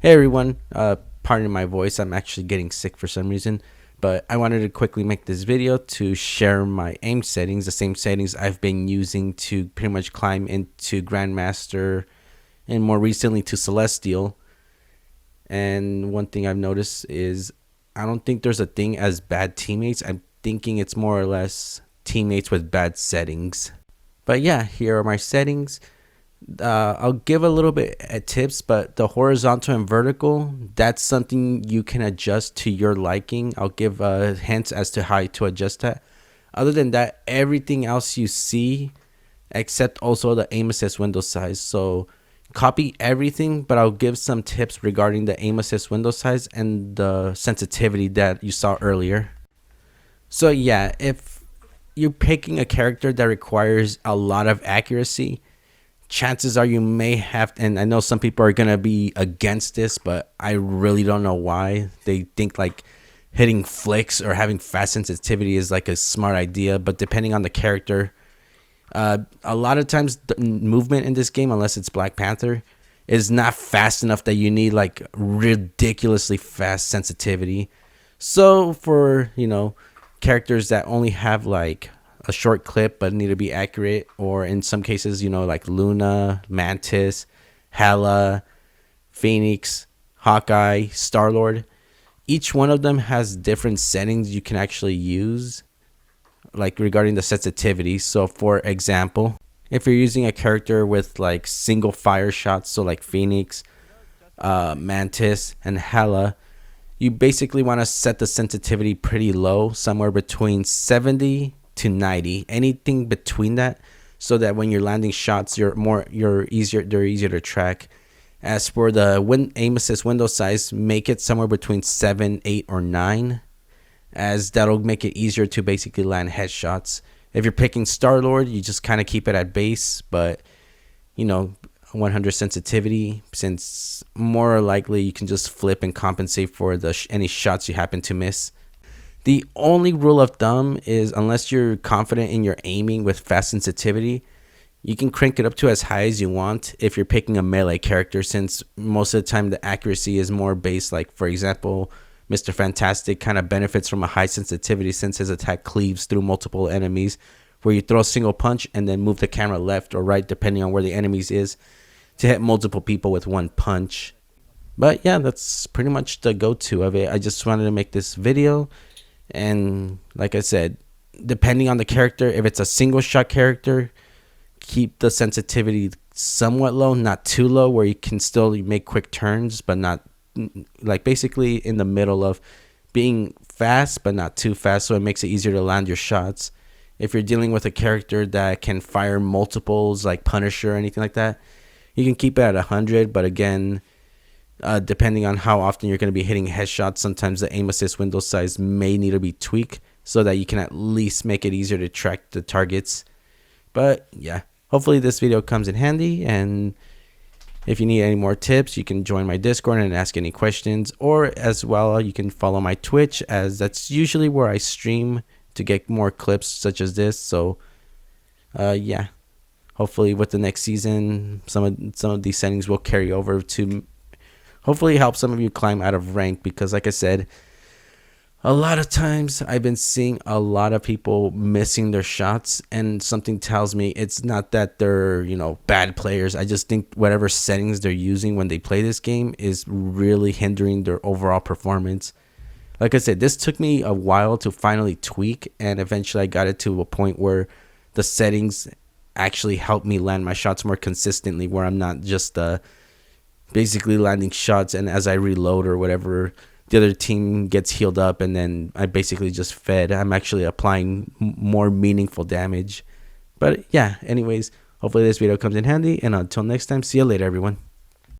Hey everyone, pardon my voice, I'm actually getting sick for some reason, but I wanted to quickly make this video to share my aim settings, the same settings I've been using to pretty much climb into grandmaster and more recently to celestial. And one thing I've noticed is I don't think there's a thing as bad teammates. I'm thinking it's more or less teammates with bad settings. But yeah, here are my settings. I'll give a little bit of tips, but the horizontal and vertical, that's something you can adjust to your liking. I'll give hints as to how to adjust that. Other than that, everything else you see, except also the aim assist window size. So copy everything, but I'll give some tips regarding the aim assist window size and the sensitivity that you saw earlier. So yeah, if you're picking a character that requires a lot of accuracy, chances are you may have, and I know some people are going to be against this, but I really don't know why. They think like hitting flicks or having fast sensitivity is like a smart idea, but depending on the character, a lot of times the movement in this game, unless it's Black Panther, is not fast enough that you need like ridiculously fast sensitivity. So for, characters that only have like a short clip but need to be accurate, or in some cases, like Luna, Mantis, Hela, Phoenix, Hawkeye, Star-Lord, each one of them has different settings you can actually use, like regarding the sensitivity. So for example, if you're using a character with like single fire shots, so like Phoenix, Mantis, and Hela, you basically want to set the sensitivity pretty low, somewhere between 70 to 90, anything between that, so that when you're landing shots, they're easier to track. As for the aim assist window size, make it somewhere between 7, 8, or 9, as that'll make it easier to basically land headshots. If you're picking Star-Lord, you just kind of keep it at base, but 100 sensitivity, since more likely you can just flip and compensate for any shots you happen to miss. The only rule of thumb is, unless you're confident in your aiming with fast sensitivity, you can crank it up to as high as you want if you're picking a melee character, since most of the time the accuracy is more based, like for example, Mr. Fantastic kind of benefits from a high sensitivity since his attack cleaves through multiple enemies, where you throw a single punch and then move the camera left or right depending on where the enemies is to hit multiple people with one punch. But yeah, that's pretty much the go-to of it. I just wanted to make this video, and like I said, depending on the character, if it's a single shot character, keep the sensitivity somewhat low, not too low where you can still make quick turns, but not like basically in the middle of being fast but not too fast, so it makes it easier to land your shots. If you're dealing with a character that can fire multiples like Punisher or anything like that, you can keep it at 100, but again, depending on how often you're going to be hitting headshots, sometimes the aim assist window size may need to be tweaked so that you can at least make it easier to track the targets. But yeah, hopefully this video comes in handy, and if you need any more tips, you can join my Discord and ask any questions, or as well, you can follow my Twitch, as that's usually where I stream to get more clips such as this. So yeah, hopefully with the next season, some of these settings will carry over to hopefully help some of you climb out of rank, because like I said, a lot of times I've been seeing a lot of people missing their shots, and something tells me it's not that they're, bad players. I just think whatever settings they're using when they play this game is really hindering their overall performance. Like I said, this took me a while to finally tweak, and eventually I got it to a point where the settings actually help me land my shots more consistently, where I'm not just basically landing shots, and as I reload or whatever, the other team gets healed up and then I basically just fed. I'm actually applying more meaningful damage. But yeah, anyways, hopefully this video comes in handy, and until next time, see you later everyone.